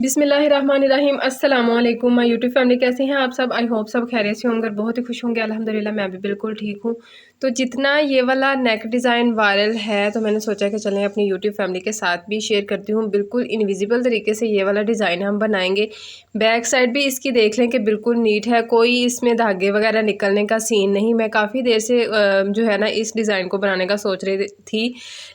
बिस्मिल्लाहिर्रहमानिर्रहीम अस्सलामुअलैकुम my YouTube family, कैसे हैं आप सब। आई होप सब खैरियत से होंगे, बहुत ही खुश होंगे। अल्हम्दुलिल्लाह मैं भी बिल्कुल ठीक हूँ। तो जितना ये वाला नेक डिज़ाइन वायरल है तो मैंने सोचा कि चलें अपनी यूट्यूब फैमिली के साथ भी शेयर करती हूँ। बिल्कुल इनविजिबल तरीके से ये वाला डिज़ाइन हम बनाएंगे। बैक साइड भी इसकी देख लें कि बिल्कुल नीट है, कोई इसमें धागे वगैरह निकलने का सीन नहीं। मैं काफ़ी देर से जो है ना इस डिज़ाइन को बनाने का सोच रही थी,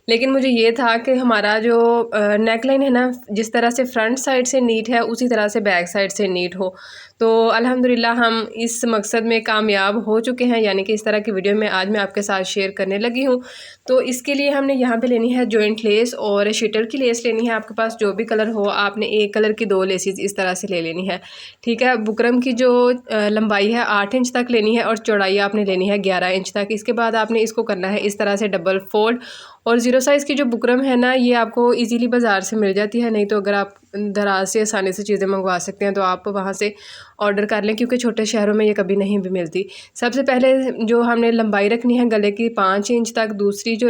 लेकिन मुझे ये था कि हमारा जो नेक लाइन है ना, जिस तरह से फ्रंट साइड से नीट है उसी तरह से बैक साइड से नीट हो। तो अल्हम्दुलिल्लाह हम इस मकसद में कामयाब हो चुके हैं, यानी कि इस तरह की वीडियो में आज मैं आपके साथ शेयर करने लगी हूँ। तो इसके लिए हमने यहाँ पे लेनी है जॉइंट लेस और शीटर की लेस लेनी है। आपके पास जो भी कलर हो, आपने एक कलर की 2 लेसेस इस तरह से ले लेनी है, ठीक है। बुकरम की जो लंबाई है 8 इंच तक लेनी है और चौड़ाई आपने लेनी है 11 इंच तक। इसके बाद आपने इसको करना है इस तरह से डबल फोल्ड। और ज़ीरो साइज़ की जो बुकरम है ना, ये आपको इजीली बाज़ार से मिल जाती है, नहीं तो अगर आप दराज से आसानी से चीज़ें मंगवा सकते हैं तो आप वहाँ से ऑर्डर कर लें, क्योंकि छोटे शहरों में ये कभी नहीं भी मिलती। सबसे पहले जो हमने लंबाई रखनी है गले की 5 इंच तक, दूसरी जो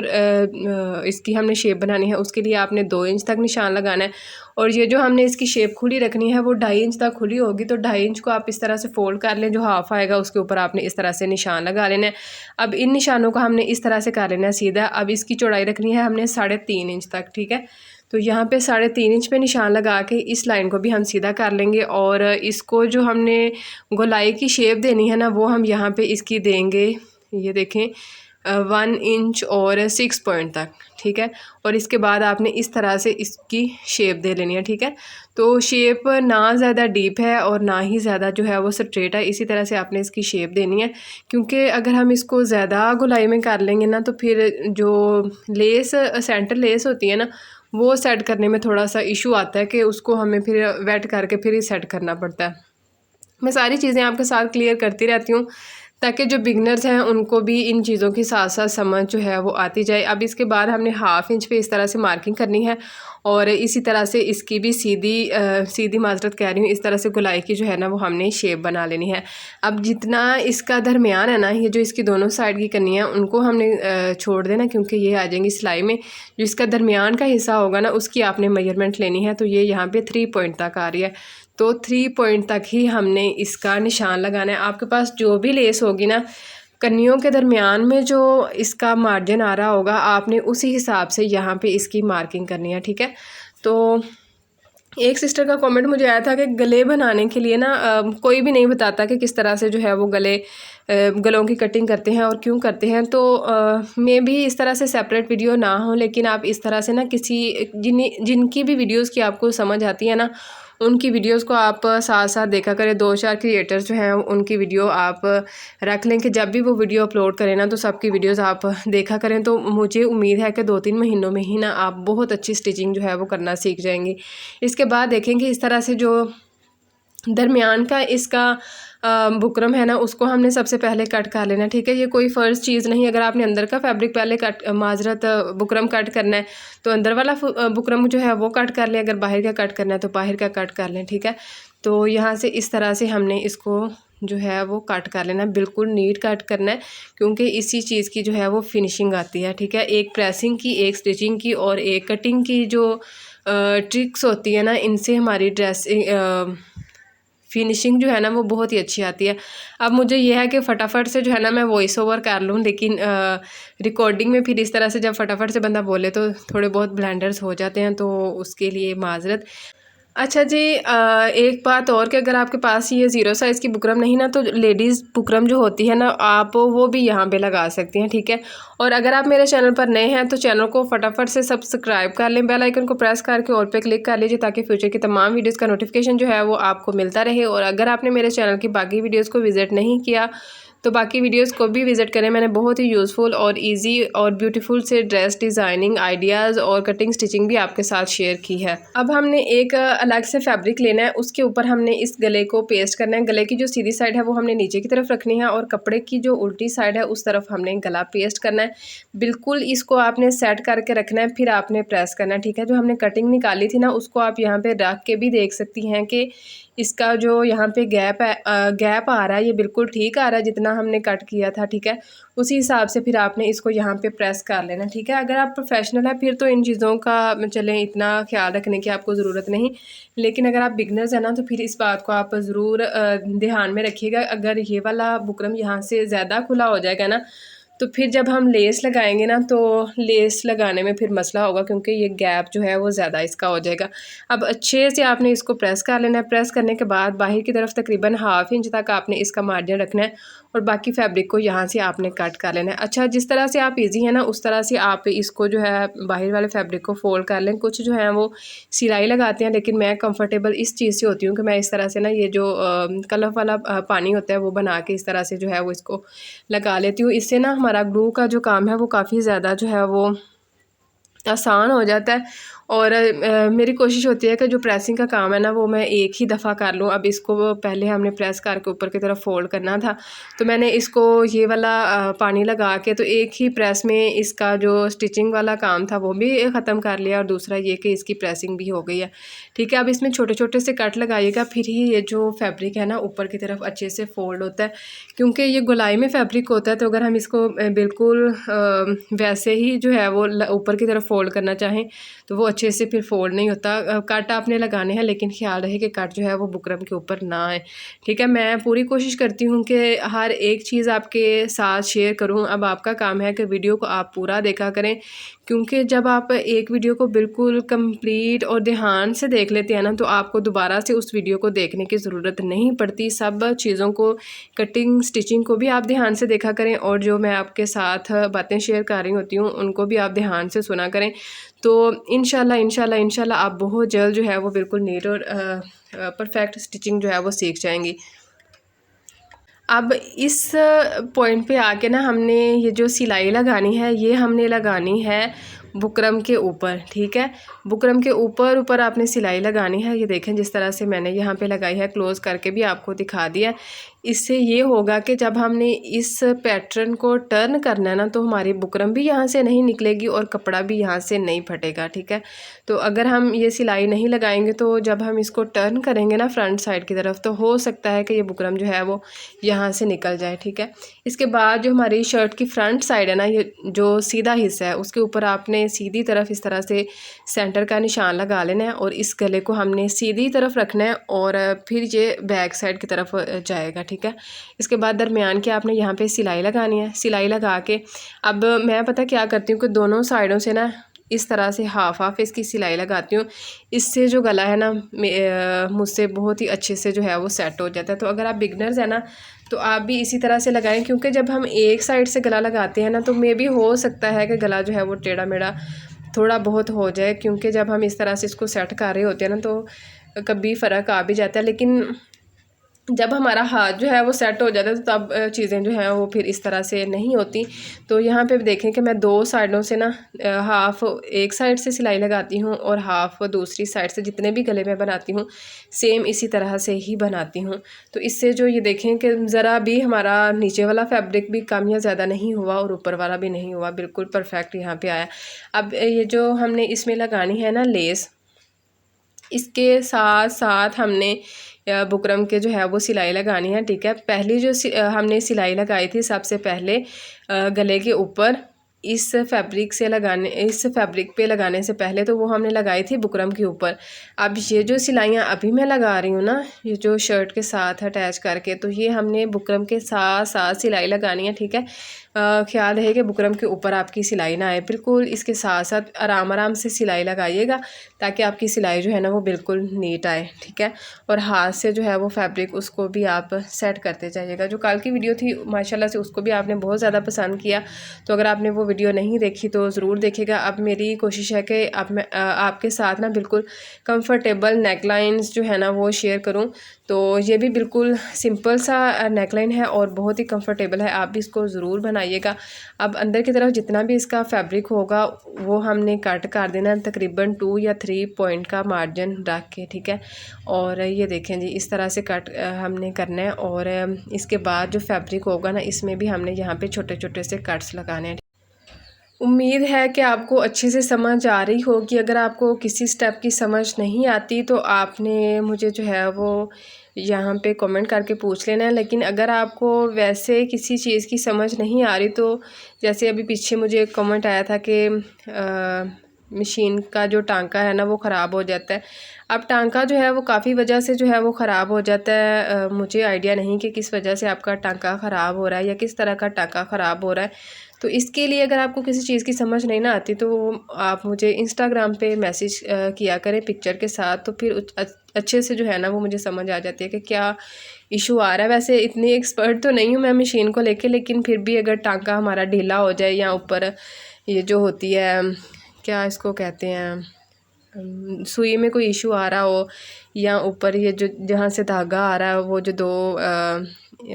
इसकी हमने शेप बनानी है उसके लिए आपने 2 इंच तक निशान लगाना है। और ये जो हमने इसकी शेप खुली रखनी है वो 2.5 इंच तक खुली होगी, तो 2.5 इंच को आप इस तरह से फोल्ड कर लें। जो हाफ आएगा उसके ऊपर आपने इस तरह से निशान लगा लेना है। अब इन निशानों को हमने इस तरह से कर लेना है सीधा। अब इसकी चौड़ाई रखनी है हमने 3.5 इंच तक, ठीक है। तो यहाँ पे 3.5 इंच पे निशान लगा के इस लाइन को भी हम सीधा कर लेंगे। और इसको जो हमने गोलाई की शेप देनी है ना, वो हम यहाँ पे इसकी देंगे, ये देखें 1 इंच और 6 पॉइंट तक, ठीक है। और इसके बाद आपने इस तरह से इसकी शेप दे लेनी है, ठीक है। तो शेप ना ज़्यादा डीप है और ना ही ज़्यादा जो है वो स्ट्रेट है, इसी तरह से आपने इसकी शेप देनी है। क्योंकि अगर हम इसको ज़्यादा गोलाई में कर लेंगे ना, तो फिर जो लेस सेंटर लेस होती है ना, वो सेट करने में थोड़ा सा इशू आता है कि उसको हमें फिर वेट करके फिर ही सेट करना पड़ता है। मैं सारी चीज़ें आपके साथ क्लियर करती रहती हूँ ताकि जो बिगनर्स हैं उनको भी इन चीज़ों की साथ साथ समझ जो है वो आती जाए। अब इसके बाद हमने 1/2 इंच पे इस तरह से मार्किंग करनी है और इसी तरह से इसकी भी सीधी माजरत कह रही हूँ, इस तरह से गोलाई की जो है ना वो हमने शेप बना लेनी है। अब जितना इसका दरमियान है ना, ये जो इसकी दोनों साइड की कन्नी है उनको हमने छोड़ देना, क्योंकि ये आ जाएंगी सिलाई में। जो इसका दरमियान का हिस्सा होगा ना उसकी आपने मेजरमेंट लेनी है। तो ये यहाँ पे 3 पॉइंट तक आ रही है, तो 3 पॉइंट तक ही हमने इसका निशान लगाना है। आपके पास जो भी लेस होगी ना, कन्नियों के दरमियान में जो इसका मार्जिन आ रहा होगा, आपने उसी हिसाब से यहाँ पे इसकी मार्किंग करनी है, ठीक है। तो एक सिस्टर का कमेंट मुझे आया था कि गले बनाने के लिए ना कोई भी नहीं बताता कि किस तरह से जो है वो गलों की कटिंग करते हैं और क्यों करते हैं। तो मे भी इस तरह से सेपरेट वीडियो ना हो, लेकिन आप इस तरह से ना जिनकी भी वीडियोस की आपको समझ आती है ना, उनकी वीडियोस को आप साथ साथ देखा करें। 2-4 क्रिएटर्स जो हैं उनकी वीडियो आप रख लें कि जब भी वो वीडियो अपलोड करें ना, तो सबकी वीडियोस आप देखा करें। तो मुझे उम्मीद है कि 2-3 महीनों में ही ना आप बहुत अच्छी स्टिचिंग जो है वो करना सीख जाएंगी। इसके बाद देखेंगे इस तरह से जो दरमियान का इसका बुकरम है ना, उसको हमने सबसे पहले कट कर लेना, ठीक है। ये कोई फ़र्ज़ चीज़ नहीं। अगर आपने अंदर का फैब्रिक पहले बुकरम कट करना है तो अंदर वाला बुकरम जो है वो कट कर लें, अगर बाहर का कट करना है तो बाहर का कट कर लें, ठीक है। तो यहाँ से इस तरह से हमने इसको जो है वो कट कर लेना, बिल्कुल नीट कट करना है, क्योंकि इसी चीज़ की जो है वो फिनिशिंग आती है, ठीक है। एक प्रेसिंग की, एक स्टिचिंग की और एक कटिंग की जो ट्रिक्स होती है ना, इनसे हमारी फिनिशिंग जो है ना वो बहुत ही अच्छी आती है। अब मुझे यह है कि फटाफट से जो है ना मैं वॉइस ओवर कर लूँ, लेकिन रिकॉर्डिंग में फिर इस तरह से जब फटाफट से बंदा बोले तो थोड़े बहुत ब्लैंडर्स हो जाते हैं, तो उसके लिए माजरत। अच्छा जी, एक बात और कि अगर आपके पास ये ज़ीरो साइज़ की बुकरम नहीं ना, तो लेडीज़ बुकरम जो होती है ना, आप वो भी यहाँ पे लगा सकती हैं, ठीक है। और अगर आप मेरे चैनल पर नए हैं तो चैनल को फटाफट से सब्सक्राइब कर लें, बेल आइकन को प्रेस करके ऑल पे क्लिक कर लीजिए, ताकि फ्यूचर की तमाम वीडियोज़ का नोटिफिकेशन जो है वो आपको मिलता रहे। और अगर आपने मेरे चैनल की बाकी वीडियोज़ को विज़िट नहीं किया तो बाकी वीडियोस को भी विज़िट करें। मैंने बहुत ही यूज़फुल और इजी और ब्यूटीफुल से ड्रेस डिज़ाइनिंग आइडियाज़ और कटिंग स्टिचिंग भी आपके साथ शेयर की है। अब हमने एक अलग से फैब्रिक लेना है, उसके ऊपर हमने इस गले को पेस्ट करना है। गले की जो सीधी साइड है वो हमने नीचे की तरफ रखनी है और कपड़े की जो उल्टी साइड है उस तरफ हमने गला पेस्ट करना है। बिल्कुल इसको आपने सेट करके रखना है, फिर आपने प्रेस करना है, ठीक है। जो हमने कटिंग निकाली थी ना, उसको आप यहाँ पे रख के भी देख सकती हैं कि इसका जो यहाँ पे गैप आ रहा है ये बिल्कुल ठीक आ रहा है जितना यहाँ हमने कट किया था, ठीक है, उसी हिसाब से फिर आपने इसको यहाँ पे प्रेस कर लेना, ठीक है। अगर आप प्रोफेशनल है फिर तो इन चीज़ों का चलें इतना ख्याल रखने की आपको ज़रूरत नहीं, लेकिन अगर आप बिगनर्स हैं ना तो फिर इस बात को आप ज़रूर ध्यान में रखिएगा। अगर ये वाला बुकरम यहाँ से ज़्यादा खुला हो जाएगा ना तो फिर जब हम लेस लगाएंगे ना तो लेस लगाने में फिर मसला होगा, क्योंकि ये गैप जो है वो ज़्यादा इसका हो जाएगा। अब अच्छे से आपने इसको प्रेस कर लेना है। प्रेस करने के बाद बाहर की तरफ तकरीबन 1/2 इंच तक आपने इसका मार्जिन रखना है और बाकी फैब्रिक को यहाँ से आपने कट कर लेना है। अच्छा, जिस तरह से आप इजी है ना उस तरह से आप इसको जो है बाहर वाले फैब्रिक को फोल्ड कर लें। कुछ जो है वो सिलाई लगाते हैं, लेकिन मैं कंफर्टेबल इस चीज़ से होती हूँ कि मैं इस तरह से ना ये जो कलर वाला पानी होता है वो बना के इस तरह से जो है वो इसको लगा लेती हूँ। इससे ना हमारा ग्लू का जो काम है वो काफ़ी ज़्यादा जो है वो आसान हो जाता है। और मेरी कोशिश होती है कि जो प्रेसिंग का काम है ना वो मैं एक ही दफ़ा कर लूँ। अब इसको पहले हमने प्रेस करके ऊपर की तरफ फोल्ड करना था, तो मैंने इसको ये वाला पानी लगा के तो एक ही प्रेस में इसका जो स्टिचिंग वाला काम था वो भी ख़त्म कर लिया, और दूसरा ये कि इसकी प्रेसिंग भी हो गई है, ठीक है। अब इसमें छोटे छोटे से कट लगाइएगा, फिर ही ये जो फैब्रिक है ना ऊपर की तरफ अच्छे से फोल्ड होता है, क्योंकि ये गोलाई में फैब्रिक होता है। तो अगर हम इसको बिल्कुल वैसे ही जो है वो ऊपर की तरफ फोल्ड करना चाहें तो वो अच्छे से फिर फोल्ड नहीं होता। कट आपने लगाने हैं, लेकिन ख्याल रहे कि कट जो है वो बुकरम के ऊपर ना आए, ठीक है। मैं पूरी कोशिश करती हूँ कि हर एक चीज़ आपके साथ शेयर करूँ। अब आपका काम है कि वीडियो को आप पूरा देखा करें, क्योंकि जब आप एक वीडियो को बिल्कुल कंप्लीट और ध्यान से देख लेते हैं ना तो आपको दोबारा से उस वीडियो को देखने की ज़रूरत नहीं पड़ती। सब चीज़ों को, कटिंग स्टिचिंग को भी आप ध्यान से देखा करें, और जो मैं आपके साथ बातें शेयर कर रही होती हूँ उनको भी आप ध्यान से सुना करें। तो इंशाल्लाह आप बहुत जल्द जो है वो बिल्कुल नीट और परफेक्ट स्टिचिंग जो है वो सीख जाएंगी। अब इस पॉइंट पे आके ना हमने ये जो सिलाई लगानी है ये हमने लगानी है बुकरम के ऊपर, ठीक है। बुकरम के ऊपर ऊपर आपने सिलाई लगानी है। ये देखें जिस तरह से मैंने यहाँ पे लगाई है, क्लोज करके भी आपको दिखा दिया। इससे ये होगा कि जब हमने इस पैटर्न को टर्न करना है ना तो हमारी बुकरम भी यहाँ से नहीं निकलेगी और कपड़ा भी यहाँ से नहीं फटेगा, ठीक है। तो अगर हम ये सिलाई नहीं लगाएंगे तो जब हम इसको टर्न करेंगे ना फ्रंट साइड की तरफ तो हो सकता है कि ये बुकरम जो है वो यहाँ से निकल जाए, ठीक है। इसके बाद जो हमारी शर्ट की फ्रंट साइड है ना, ये जो सीधा हिस्सा है उसके ऊपर आपने सीधी तरफ इस तरह से सेंटर का निशान लगा लेना है और इस गले को हमने सीधी तरफ रखना है और फिर ये बैक साइड की तरफ जाएगा, ठीक है। इसके बाद दरमियान के आपने यहाँ पे सिलाई लगानी है। सिलाई लगा के अब मैं पता क्या करती हूँ कि दोनों साइडों से ना इस तरह से हाफ इसकी सिलाई लगाती हूँ। इससे जो गला है ना मुझसे बहुत ही अच्छे से जो है वो सेट हो जाता है। तो अगर आप बिगनर्स हैं ना तो आप भी इसी तरह से लगाएं, क्योंकि जब हम एक साइड से गला लगाते हैं ना तो मे भी हो सकता है कि गला जो है वो टेढ़ा मेढ़ा थोड़ा बहुत हो जाए, क्योंकि जब हम इस तरह से इसको सेट कर रहे होते हैं ना तो कभी फ़र्क आ भी जाता है। लेकिन जब हमारा हाथ जो है वो सेट हो जाता है तो तब चीज़ें जो हैं वो फिर इस तरह से नहीं होती। तो यहाँ पे देखें कि मैं दो साइडों से ना हाफ़ एक साइड से सिलाई लगाती हूँ और हाफ़ दूसरी साइड से। जितने भी गले में बनाती हूँ सेम इसी तरह से ही बनाती हूँ। तो इससे जो ये देखें कि ज़रा भी हमारा नीचे वाला फैब्रिक भी कम या ज़्यादा नहीं हुआ और ऊपर वाला भी नहीं हुआ, बिल्कुल परफेक्ट यहाँ पर आया। अब ये जो हमने इसमें लगानी है ना लेस, इसके साथ साथ हमने बुकरम के जो है वो सिलाई लगानी है, ठीक है। पहली जो हमने सिलाई लगाई थी सबसे पहले गले के ऊपर इस फैब्रिक पे लगाने से पहले तो वो हमने लगाई थी बुकरम के ऊपर। अब ये जो सिलाइयाँ अभी मैं लगा रही हूँ ना ये जो शर्ट के साथ अटैच करके, तो ये हमने बुकरम के साथ साथ सिलाई लगानी है, ठीक है। ख्याल रहे कि बुकरम के ऊपर आपकी सिलाई ना आए, बिल्कुल इसके साथ साथ आराम से सिलाई लगाइएगा ताकि आपकी सिलाई जो है ना वो बिल्कुल नीट आए, ठीक है। और हाथ से जो है वो फैब्रिक उसको भी आप सेट करते जाइएगा। जो कल की वीडियो थी माशाल्लाह से उसको भी आपने बहुत ज़्यादा पसंद किया, तो अगर आपने वो वीडियो नहीं देखी तो ज़रूर देखिएगा। अब मेरी कोशिश है कि अब मैं आपके साथ ना बिल्कुल कंफर्टेबल नेकलाइंस जो है ना वो शेयर करूँ। तो ये भी बिल्कुल सिंपल सा नेकलाइन है और बहुत ही कंफर्टेबल है, आप भी इसको ज़रूर बनाइएगा। अब अंदर की तरफ जितना भी इसका फैब्रिक होगा वो हमने कट कर देना है तकरीबन 2 या 3 पॉइंट का मार्जिन रख के, ठीक है। और ये देखें जी इस तरह से कट हमने करना है। और इसके बाद जो फैब्रिक होगा ना इसमें भी हमने यहाँ पे छोटे छोटे से कट्स लगाने हैं। उम्मीद है कि आपको अच्छे से समझ आ रही होगी। अगर आपको किसी स्टेप की समझ नहीं आती तो आपने मुझे जो है वो यहाँ पे कमेंट करके पूछ लेना है। लेकिन अगर आपको वैसे किसी चीज़ की समझ नहीं आ रही तो जैसे अभी पीछे मुझे एक कमेंट आया था कि मशीन का जो टांका है ना वो ख़राब हो जाता है। अब टांका जो है वो काफ़ी वजह से जो है वो ख़राब हो जाता है। मुझे आइडिया नहीं कि किस वजह से आपका टांका ख़राब हो रहा है या किस तरह का टांका ख़राब हो रहा है। तो इसके लिए अगर आपको किसी चीज़ की समझ नहीं ना आती तो आप मुझे इंस्टाग्राम पे मैसेज किया करें पिक्चर के साथ, तो फिर अच्छे से जो है ना वो मुझे समझ आ जाती है कि क्या इशू आ रहा है। वैसे इतनी एक्सपर्ट तो नहीं हूँ मैं मशीन को लेके, लेकिन फिर भी अगर टांका हमारा ढीला हो जाए या ऊपर ये जो होती है क्या इसको कहते हैं सुई में कोई इशू आ रहा हो, या ऊपर ये जो जहाँ से धागा आ रहा है वो जो दो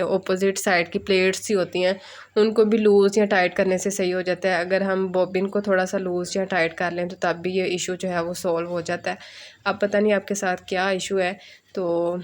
ऑपोजिट साइड की प्लेट्स सी होती हैं उनको भी लूज़ या टाइट करने से सही हो जाता है। अगर हम बॉबिन को थोड़ा सा लूज़ या टाइट कर लें तो तब भी ये इशू जो है वो सॉल्व हो जाता है। अब पता नहीं आपके साथ क्या इशू है। तो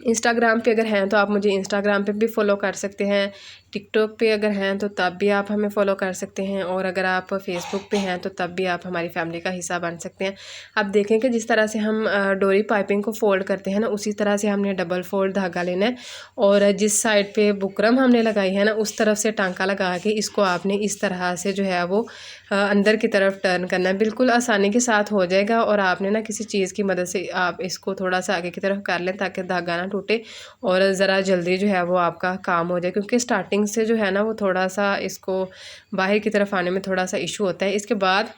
इंस्टाग्राम पे अगर हैं तो आप मुझे इंस्टाग्राम पे भी फ़ॉलो कर सकते हैं, टिकटॉक पे अगर हैं तो तब भी आप हमें फ़ॉलो कर सकते हैं, और अगर आप फेसबुक पे हैं तो तब भी आप हमारी फैमिली का हिस्सा बन सकते हैं। आप देखें कि जिस तरह से हम डोरी पाइपिंग को फ़ोल्ड करते हैं ना उसी तरह से हमने डबल फोल्ड धागा लेना है, और जिस साइड पे बुकरम हमने लगाई है ना उस तरफ से टांका लगा के इसको आपने इस तरह से जो है वो अंदर की तरफ टर्न करना है। बिल्कुल आसानी के साथ हो जाएगा, और आपने ना किसी चीज़ की मदद से आप इसको थोड़ा सा आगे की तरफ कर लें ताकि धागा ना टूटे और ज़रा जल्दी जो है वो आपका काम हो जाए, क्योंकि स्टार्टिंग से जो है ना वो थोड़ा सा इसको बाहर की तरफ आने में थोड़ा सा इशू होता है। इसके बाद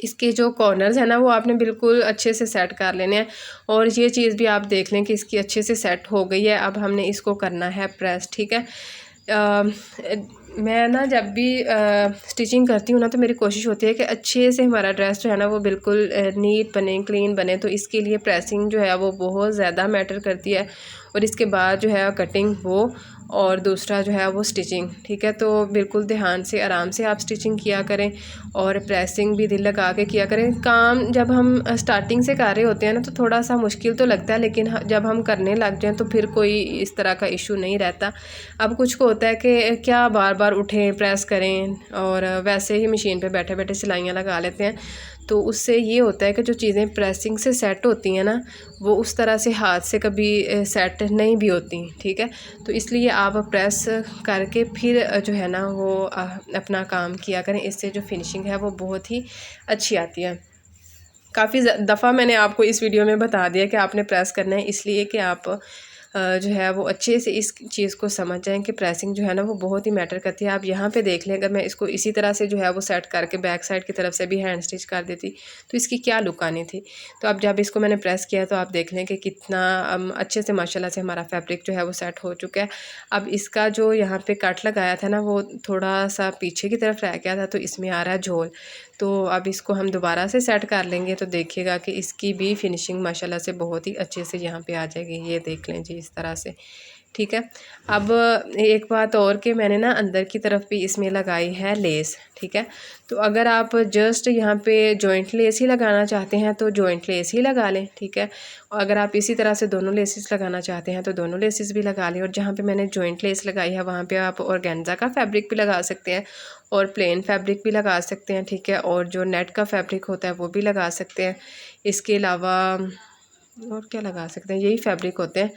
इसके जो कॉर्नर्स हैं ना वो आपने बिल्कुल अच्छे से सेट कर लेने हैं, और ये चीज़ भी आप देख लें कि इसकी अच्छे से सेट हो गई है। अब हमने इसको करना है प्रेस, ठीक है। मैं ना जब भी स्टिचिंग करती हूँ ना तो मेरी कोशिश होती है कि अच्छे से हमारा ड्रेस जो है ना वो बिल्कुल नीट बने, क्लीन बने। तो इसके लिए प्रेसिंग जो है वो बहुत ज़्यादा मैटर करती है, और इसके बाद जो है कटिंग वो, और दूसरा जो है वो स्टिचिंग, ठीक है। तो बिल्कुल ध्यान से आराम से आप स्टिचिंग किया करें, और प्रेसिंग भी दिल लगा के किया करें। काम जब हम स्टार्टिंग से कर रहे होते हैं ना तो थोड़ा सा मुश्किल तो लगता है, लेकिन जब हम करने लग जाएं तो फिर कोई इस तरह का इशू नहीं रहता। अब कुछ को होता है कि क्या बार बार उठें प्रेस करें, और वैसे ही मशीन पे बैठे बैठे सिलाइयाँ लगा लेते हैं, तो उससे ये होता है कि जो चीज़ें प्रेसिंग से सेट होती हैं ना वो उस तरह से हाथ से कभी सेट नहीं भी होती, ठीक है। तो इसलिए आप प्रेस करके फिर जो है ना वो अपना काम किया करें, इससे जो फिनिशिंग है वो बहुत ही अच्छी आती है। काफ़ी दफ़ा मैंने आपको इस वीडियो में बता दिया कि आपने प्रेस करना है, इसलिए कि आप जो है वो अच्छे से इस चीज़ को समझ जाएं कि प्रेसिंग जो है ना वो बहुत ही मैटर करती है। आप यहाँ पे देख लें, अगर मैं इसको इसी तरह से जो है वो सेट करके बैक साइड की तरफ से भी हैंड स्टिच कर देती तो इसकी क्या लुक आनी थी। तो अब जब इसको मैंने प्रेस किया तो आप देख लें कि कितना अच्छे से माशाल्लाह से हमारा फैब्रिक जो है वो सेट हो चुका है। अब इसका जो यहाँ पे कट लगाया था ना वो थोड़ा सा पीछे की तरफ रह गया था, तो इसमें आ रहा है झोल। तो अब इसको हम दोबारा से सेट कर लेंगे तो देखिएगा कि इसकी भी फिनिशिंग माशाल्लाह से बहुत ही अच्छे से यहाँ पे आ जाएगी। ये देख लें जी इस तरह से, ठीक है। अब एक बात और कि मैंने ना अंदर की तरफ भी इसमें लगाई है लेस, ठीक है। तो अगर आप जस्ट यहाँ पे जॉइंट लेस ही लगाना चाहते हैं तो जॉइंट लेस ही लगा लें, ठीक है। और अगर आप इसी तरह से दोनों लेसेस लगाना चाहते हैं तो दोनों लेसेस भी लगा लें, और जहाँ पे मैंने जॉइंट लेस लगाई है वहाँ पे आप ऑर्गेन्जा का फैब्रिक भी लगा सकते हैं और प्लेन फैब्रिक भी लगा सकते हैं, ठीक है। और जो नेट का फैब्रिक होता है वो भी लगा सकते हैं। इसके अलावा और क्या लगा सकते हैं, यही फैब्रिक होते हैं।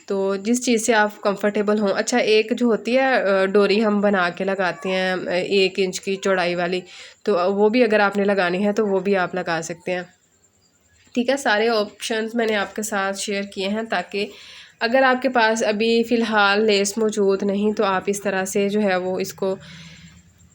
तो जिस चीज़ से आप कंफर्टेबल हों। अच्छा, एक जो होती है डोरी हम बना के लगाते हैं 1 इंच की चौड़ाई वाली, तो वो भी अगर आपने लगानी है तो वो भी आप लगा सकते हैं, ठीक है। सारे ऑप्शंस मैंने आपके साथ शेयर किए हैं ताकि अगर आपके पास अभी फ़िलहाल लेस मौजूद नहीं तो आप इस तरह से जो है वो इसको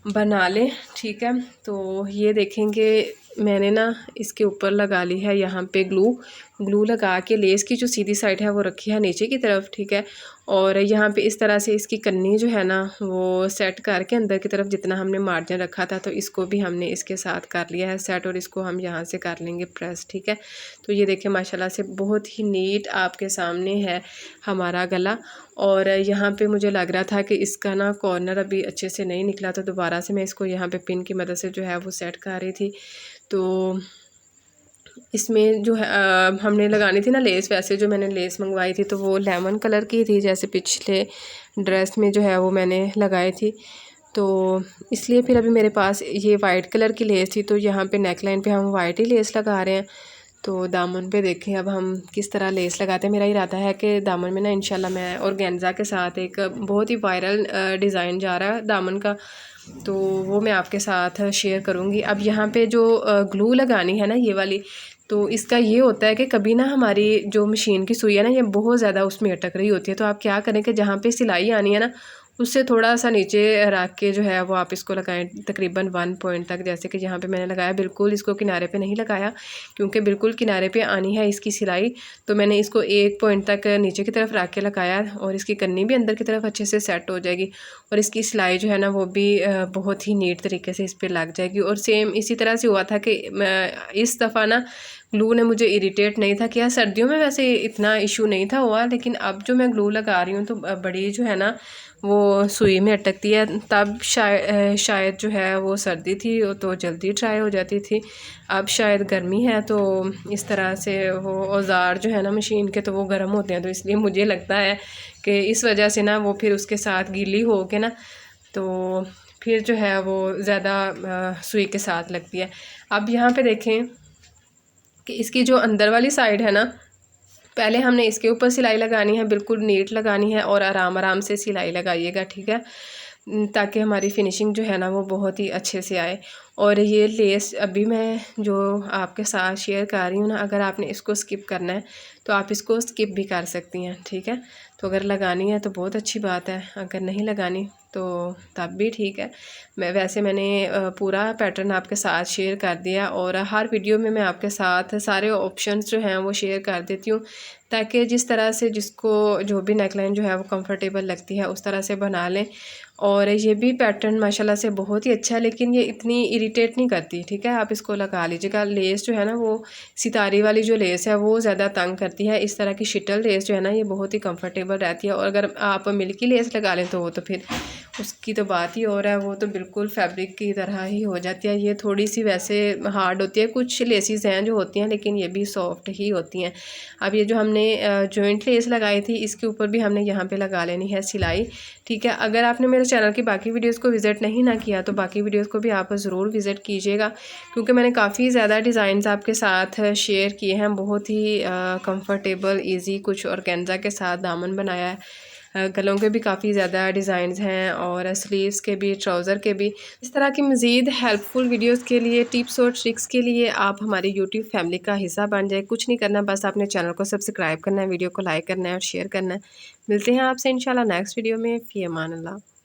बना लें, ठीक है। तो ये देखेंगे मैंने ना इसके ऊपर लगा ली है यहाँ पे ग्लू लगा के लेस की जो सीधी साइड है वो रखी है नीचे की तरफ, ठीक है। और यहाँ पे इस तरह से इसकी कन्नी जो है ना वो सेट करके अंदर की तरफ जितना हमने मार्जिन रखा था तो इसको भी हमने इसके साथ कर लिया है सेट, और इसको हम यहाँ से कर लेंगे प्रेस, ठीक है। तो ये देखें माशाल्लाह से बहुत ही नीट आपके सामने है हमारा गला। और यहाँ पे मुझे लग रहा था कि इसका ना कॉर्नर अभी अच्छे से नहीं निकला, तो दोबारा से मैं इसको यहाँ पे पिन की मदद से जो है वो सेट कर रही थी। तो इसमें जो है हमने लगानी थी ना लेस, वैसे जो मैंने लेस मंगवाई थी तो वो लेमन कलर की थी जैसे पिछले ड्रेस में जो है वो मैंने लगाई थी। तो इसलिए फिर अभी मेरे पास ये वाइट कलर की लेस थी, तो यहाँ पे नेक लाइन पे हम वाइट ही लेस लगा रहे हैं। तो दामन पे देखें अब हम किस तरह लेस लगाते हैं। मेरा इरादा है कि दामन में ना इंशाल्लाह मैं ऑर्गेन्जा के साथ एक बहुत ही वायरल डिज़ाइन जा रहा है दामन का, तो वो मैं आपके साथ शेयर करूँगी। अब यहाँ पे जो ग्लू लगानी है ना ये वाली, तो इसका ये होता है कि कभी ना हमारी जो मशीन की सुई है ना ये बहुत ज़्यादा उसमें अटक रही होती है, तो आप क्या करें कि जहाँ पे सिलाई आनी है ना उससे थोड़ा सा नीचे रख के जो है वो आप इसको लगाएं तकरीबन 1 पॉइंट तक। जैसे कि यहाँ पे मैंने लगाया, बिल्कुल इसको किनारे पे नहीं लगाया क्योंकि बिल्कुल किनारे पे आनी है इसकी सिलाई, तो मैंने इसको 1 पॉइंट तक नीचे की तरफ रख के लगाया और इसकी कन्नी भी अंदर की तरफ अच्छे से सेट हो जाएगी और इसकी सिलाई जो है ना वो भी बहुत ही नीट तरीके से इस पर लग जाएगी। और सेम इसी तरह से हुआ था कि इस दफ़ा ना ग्लू ने मुझे इरिटेट नहीं था किया। सर्दियों में वैसे इतना इशू नहीं था हुआ, लेकिन अब जो मैं ग्लू लगा रही हूँ तो बड़ी जो है ना वो सुई में अटकती है। तब शायद जो है वो सर्दी थी तो जल्दी ट्राई हो जाती थी, अब शायद गर्मी है तो इस तरह से वो औज़ार जो है ना मशीन के तो वो गर्म होते हैं, तो इसलिए मुझे लगता है कि इस वजह से ना वो फिर उसके साथ गीली हो के ना तो फिर जो है वो ज़्यादा सुई के साथ लगती है। अब यहाँ पे देखें कि इसकी जो अंदर वाली साइड है ना, पहले हमने इसके ऊपर सिलाई लगानी है, बिल्कुल नीट लगानी है और आराम आराम से सिलाई लगाइएगा, ठीक है, ताकि हमारी फिनिशिंग जो है ना वो बहुत ही अच्छे से आए। और ये लेस अभी मैं जो आपके साथ शेयर कर रही हूँ ना, अगर आपने इसको स्किप करना है तो आप इसको स्किप भी कर सकती हैं, ठीक है। तो अगर लगानी है तो बहुत अच्छी बात है, अगर नहीं लगानी तो तब भी ठीक है। मैंने पूरा पैटर्न आपके साथ शेयर कर दिया और हर वीडियो में मैं आपके साथ सारे ऑप्शंस जो हैं वो शेयर कर देती हूँ, ताकि जिस तरह से जिसको जो भी नेकलाइन जो है वो कंफर्टेबल लगती है उस तरह से बना लें। और ये भी पैटर्न माशाल्लाह से बहुत ही अच्छा है, लेकिन ये इतनी इरिटेट नहीं करती, ठीक है, आप इसको लगा लीजिएगा। लेस जो है ना वो सितारी वाली जो लेस है वो ज़्यादा तंग करती है, इस तरह की शिटल लेस जो है ना ये बहुत ही कंफर्टेबल रहती है। और अगर आप मिल्की लेस लगा लें तो वो तो फिर उसकी तो बात ही और है, वो तो बिल्कुल फैब्रिक की तरह ही हो जाती है। ये थोड़ी सी वैसे हार्ड होती है, कुछ लेसिस हैं जो होती हैं लेकिन ये भी सॉफ्ट ही होती हैं। अब ये जो हमने जॉइंट लेस लगाई थी इसके ऊपर भी हमने यहाँ पे लगा लेनी है सिलाई, ठीक है। अगर आपने मेरे चैनल की बाकी वीडियोस को विज़िट नहीं ना किया तो बाकी वीडियोस को भी आप ज़रूर विज़िट कीजिएगा, क्योंकि मैंने काफ़ी ज़्यादा डिज़ाइंस आपके साथ शेयर किए हैं, बहुत ही कंफर्टेबल ईजी कुछ ऑर्गेन्जा के साथ दामन बनाया है। गलों के भी काफ़ी ज़्यादा डिज़ाइंस हैं और स्लीव्स के भी, ट्राउज़र के भी। इस तरह की मज़ीद हेल्पफुल वीडियोस के लिए, टिप्स और ट्रिक्स के लिए आप हमारी यूट्यूब फैमिली का हिस्सा बन जाए। कुछ नहीं करना, बस आपने चैनल को सब्सक्राइब करना है, वीडियो को लाइक करना है और शेयर करना है। मिलते हैं आपसे इंशाल्लाह नेक्स्ट वीडियो में। फ़ी अमान अल्लाह।